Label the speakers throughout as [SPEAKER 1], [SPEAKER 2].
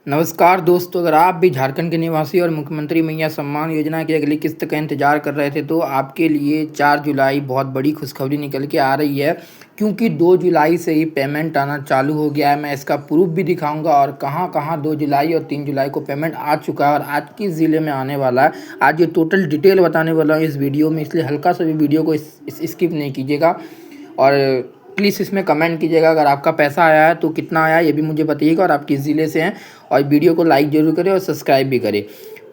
[SPEAKER 1] नमस्कार दोस्तों, अगर आप भी झारखंड के निवासी और मुख्यमंत्री मैया सम्मान योजना की अगली किस्त का इंतजार कर रहे थे तो आपके लिए 4 जुलाई बहुत बड़ी खुशखबरी निकल के आ रही है। क्योंकि 2 जुलाई से ही पेमेंट आना चालू हो गया है। मैं इसका प्रूफ भी दिखाऊंगा और कहां कहां 2 जुलाई और 3 जुलाई को पेमेंट आ चुका है और आज किस ज़िले में आने वाला है। आज ये टोटल डिटेल बताने वाला हूँ इस वीडियो में, इसलिए हल्का सा भी वीडियो को स्किप नहीं कीजिएगा। और प्लीज़ इसमें कमेंट कीजिएगा अगर आपका पैसा आया है तो कितना आया है ये भी मुझे बताइएगा और आप किस ज़िले से हैं। और वीडियो को लाइक ज़रूर करें और सब्सक्राइब भी करें।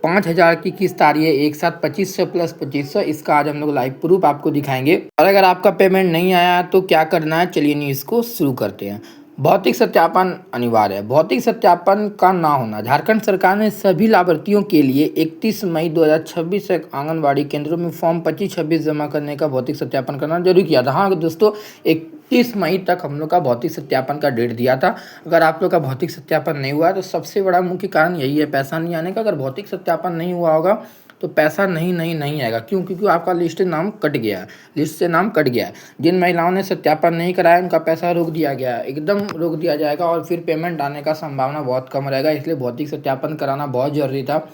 [SPEAKER 1] 5,000 की किस्त आ रही है एक साथ 2500 प्लस 2500, इसका आज हम लोग लाइव प्रूफ आपको दिखाएंगे। और अगर आपका पेमेंट नहीं आया तो क्या करना है, चलिए न्यूज़ को शुरू करते हैं। भौतिक सत्यापन अनिवार्य है। भौतिक सत्यापन का ना होना। झारखंड सरकार ने सभी लाभार्थियों के लिए 31 मई 2026 तक आंगनबाड़ी केंद्रों में फॉर्म 25-26 जमा करने का भौतिक सत्यापन करना जरूरी किया था। हाँ दोस्तों, 31 मई तक हम लोग का भौतिक सत्यापन का डेट दिया था। अगर आप लोग का भौतिक सत्यापन नहीं हुआ है तो सबसे बड़ा मुख्य कारण यही है, पैसा नहीं आने का। अगर भौतिक सत्यापन नहीं हुआ होगा तो पैसा नहीं आएगा। क्यों? क्योंकि आपका लिस्ट नाम कट गया है, लिस्ट से नाम कट गया है। जिन महिलाओं ने सत्यापन नहीं कराया उनका पैसा रोक दिया गया है, एकदम रोक दिया जाएगा और फिर पेमेंट आने का संभावना बहुत कम रहेगा। इसलिए भौतिक सत्यापन कराना बहुत ज़रूरी था।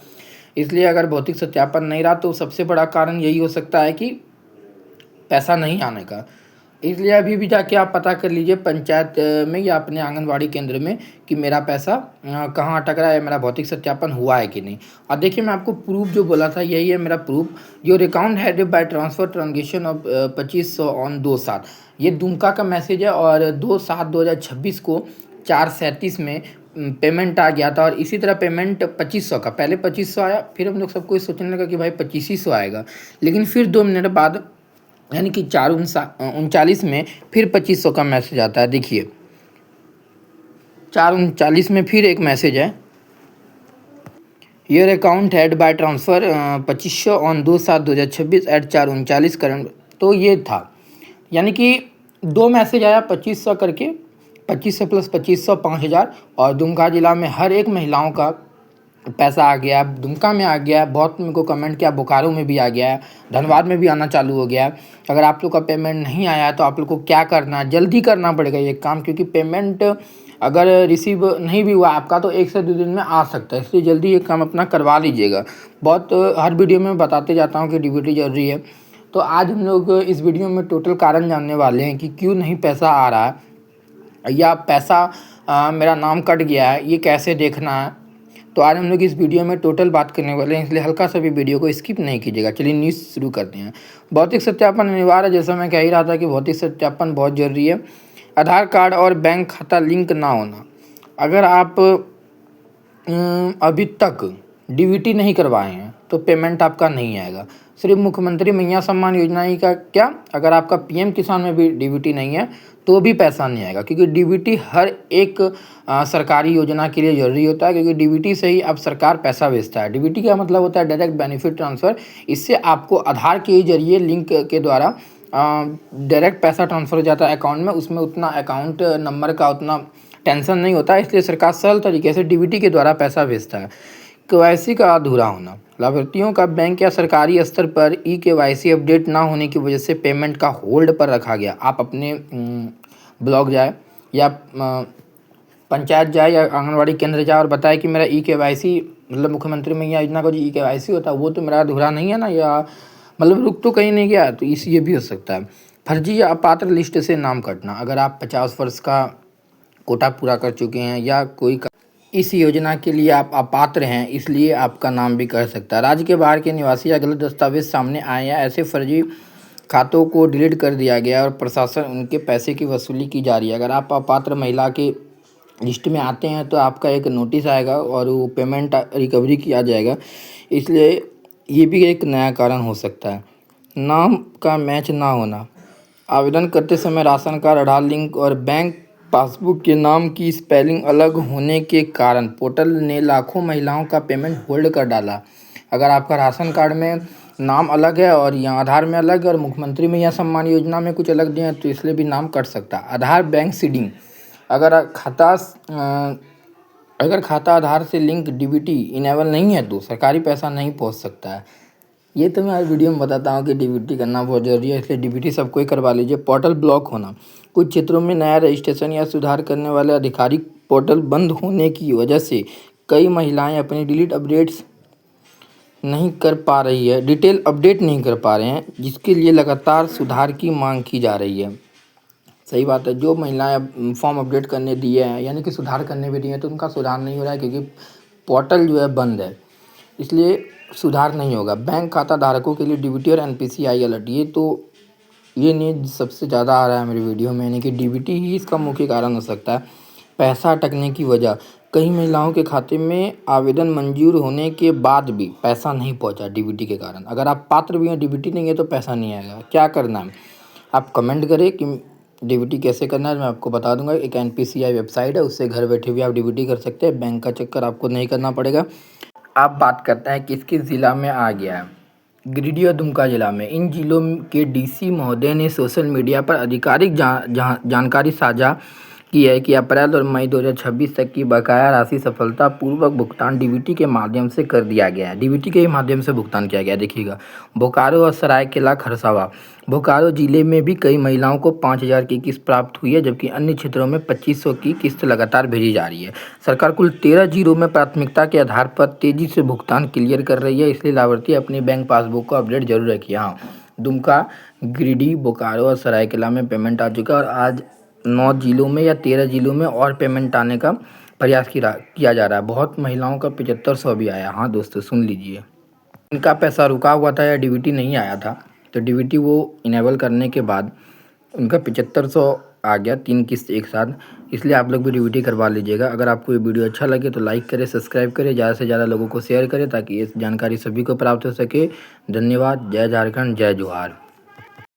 [SPEAKER 1] इसलिए अगर भौतिक सत्यापन नहीं रहा तो सबसे बड़ा कारण यही हो सकता है कि पैसा नहीं आने का। इसलिए अभी भी जाके आप पता कर लीजिए पंचायत में या अपने आंगनबाड़ी केंद्र में कि मेरा पैसा कहाँ अटक रहा है, मेरा भौतिक सत्यापन हुआ है कि नहीं। और देखिए, मैं आपको प्रूफ जो बोला था यही है मेरा proof. Your account had by transfer transaction of 2500 on 2/7, ये दुमका का मैसेज है। और 2/7/2026 को 4:37 में पेमेंट आ गया था। और इसी तरह पेमेंट 2500 का, पहले 2500 आया, फिर हम लोग सबको सोचने लगा कि भाई 2500 आएगा। लेकिन फिर 2 मिनट बाद यानी कि 4:39 में फिर 2500 का मैसेज आता है। देखिए 4:39 में फिर एक मैसेज है, your account had by transfer 2500 on 2/7/2026 at 4:39 current. तो ये था, यानी कि 2 मैसेज आया 2500 करके, 2500 प्लस 2500 5,000। और दुमका जिला में हर एक महिलाओं का पैसा आ गया, दुमका में आ गया, बहुत मेरे को कमेंट किया, बोकारो में भी आ गया है, धनबाद में भी आना चालू हो गया है। अगर आप लोग का पेमेंट नहीं आया तो आप लोग को क्या करना है, जल्दी करना पड़ेगा ये काम। क्योंकि पेमेंट अगर रिसीव नहीं भी हुआ आपका तो 1 से 2 दिन में आ सकता है। इसलिए जल्दी ये काम अपना करवा लीजिएगा। बहुत हर वीडियो में बताते जाता हूँ कि डीबीटी जरूरी है। तो आज हम लोग इस वीडियो में टोटल कारण जानने वाले हैं कि क्यों नहीं पैसा आ रहा है या पैसा मेरा नाम कट गया है, ये कैसे देखना है। तो आज हम लोग इस वीडियो में टोटल बात करने वाले हैं, इसलिए हल्का सा भी वीडियो को स्किप नहीं कीजिएगा। चलिए न्यूज़ शुरू करते हैं। भौतिक सत्यापन अनिवार्य है। जैसा मैं कह ही रहा था कि भौतिक सत्यापन बहुत ज़रूरी है। आधार कार्ड और बैंक खाता लिंक ना होना। अगर आप अभी तक डीबीटी नहीं करवाए हैं तो पेमेंट आपका नहीं आएगा। सिर्फ मुख्यमंत्री मैया सम्मान योजना ही का क्या, अगर आपका पीएम किसान में भी डीबीटी नहीं है तो भी पैसा नहीं आएगा। क्योंकि डीबीटी हर एक सरकारी योजना के लिए ज़रूरी होता है, क्योंकि डीबीटी से ही अब सरकार पैसा भेजता है। डीबीटी का मतलब होता है डायरेक्ट बेनिफिट ट्रांसफ़र। इससे आपको आधार के जरिए लिंक के द्वारा डायरेक्ट पैसा ट्रांसफ़र हो जाता है अकाउंट में। उसमें उतना अकाउंट नंबर का उतना टेंशन नहीं होता है। इसलिए सरकार सरल तरीके से डीबीटी के द्वारा पैसा भेजता है। केवाईसी का अधूरा होना। लाभार्थियों का बैंक या सरकारी स्तर पर केवाईसी अपडेट ना होने की वजह से पेमेंट का होल्ड पर रखा गया। आप अपने ब्लॉक जाए या पंचायत जाए या आंगनबाड़ी केंद्र जाए और बताए कि मेरा केवाईसी, मतलब मुख्यमंत्री मैया योजना का जो केवाईसी होता है वो तो मेरा अधूरा नहीं है ना, या मतलब रुक तो कहीं नहीं गया, तो ये भी हो सकता है। फर्जी या अपात्र लिस्ट से नाम कटना। अगर आप 50 वर्ष का कोटा पूरा कर चुके हैं या कोई इस योजना के लिए आप अपात्र हैं, इसलिए आपका नाम भी कर सकता है। राज्य के बाहर के निवासी या गलत दस्तावेज सामने आए या ऐसे फर्जी खातों को डिलीट कर दिया गया और प्रशासन उनके पैसे की वसूली की जा रही है। अगर आप अपात्र महिला के लिस्ट में आते हैं तो आपका एक नोटिस आएगा और वो पेमेंट रिकवरी किया जाएगा। इसलिए ये भी एक नया कारण हो सकता है। नाम का मैच ना होना। आवेदन करते समय राशन कार्ड, आधार लिंक और बैंक पासबुक के नाम की स्पेलिंग अलग होने के कारण पोर्टल ने लाखों महिलाओं का पेमेंट होल्ड कर डाला। अगर आपका राशन कार्ड में नाम अलग है और यहाँ आधार में अलग है और मुख्यमंत्री मैया सम्मान योजना में कुछ अलग दिए हैं तो इसलिए भी नाम कट सकता है। आधार बैंक सीडिंग। अगर खाता आधार से लिंक डीबीटी इनेबल नहीं है तो सरकारी पैसा नहीं पहुँच सकता है। ये तो मैं आज वीडियो में बताता हूँ कि डीबीटी करना बहुत ज़रूरी है, इसलिए डीबीटी सबको ही करवा लीजिए। पोर्टल ब्लॉक होना। कुछ क्षेत्रों में नया रजिस्ट्रेशन या सुधार करने वाले आधिकारिक पोर्टल बंद होने की वजह से कई महिलाएं अपनी डिटेल अपडेट नहीं कर पा रहे हैं, जिसके लिए लगातार सुधार की मांग की जा रही है। सही बात है, जो महिलाएं फॉर्म अपडेट करने दिए हैं यानी कि सुधार करने भी दिए हैं तो उनका सुधार नहीं हो रहा है, क्योंकि पोर्टल जो है बंद है, इसलिए सुधार नहीं होगा। बैंक खाता धारकों के लिए डीबीटी और एनपीसीआई अलर्ट, ये न्यूज़ सबसे ज़्यादा आ रहा है मेरी वीडियो में, यानी कि डीबीटी ही इसका मुख्य कारण हो सकता है। पैसा अटकने की वजह, कई महिलाओं के खाते में आवेदन मंजूर होने के बाद भी पैसा नहीं पहुंचा डीबीटी के कारण। अगर आप पात्र भी हैं, डीबीटी नहीं है तो पैसा नहीं आएगा। क्या करना है, आप कमेंट करें कि डीबीटी कैसे करना है, मैं आपको बता दूंगा। एक एनपीसीआई वेबसाइट है, उससे घर बैठे भी आप डीबीटी कर सकते हैं, बैंक का चक्कर आपको नहीं करना पड़ेगा। आप बात करते हैं किस किस ज़िला में आ गया है। गिरिडीह और दुमका जिला में, इन जिलों के डीसी महोदय ने सोशल मीडिया पर आधिकारिक जानकारी साझा की है कि अप्रैल और मई 2026 तक की बकाया राशि सफलतापूर्वक भुगतान डीबीटी के माध्यम से कर दिया गया है। डीबीटी के माध्यम से भुगतान किया गया। देखिएगा, बोकारो और सरायकेला खरसावां, बोकारो जिले में भी कई महिलाओं को 5,000 की किस्त प्राप्त हुई है, जबकि अन्य क्षेत्रों में 2,500 की किस्त लगातार भेजी जा रही है। सरकार कुल 13 जिलों में प्राथमिकता के आधार पर तेजी से भुगतान क्लियर कर रही है, इसलिए लाभार्थी अपनी बैंक पासबुक को अपडेट जरूर रखिए। हाँ, दुमका, गिरिडीह, बोकारो और सरायकेला में पेमेंट आ चुका है और आज 9 जिलों में या 13 जिलों में और पेमेंट आने का प्रयास किया जा रहा है। बहुत महिलाओं का 7500 भी आया। हाँ दोस्तों, सुन लीजिए, इनका पैसा रुका हुआ था या डीबीटी नहीं आया था, तो डीबीटी वो इनेबल करने के बाद उनका 7500 आ गया, 3 किस्त एक साथ। इसलिए आप लोग भी डीबीटी करवा लीजिएगा। अगर आपको ये वीडियो अच्छा लगे तो लाइक करें, सब्सक्राइब करें, ज़्यादा से ज़्यादा लोगों को शेयर करें ताकि ये जानकारी सभी को प्राप्त हो सके। धन्यवाद। जय झारखंड, जय जोहार।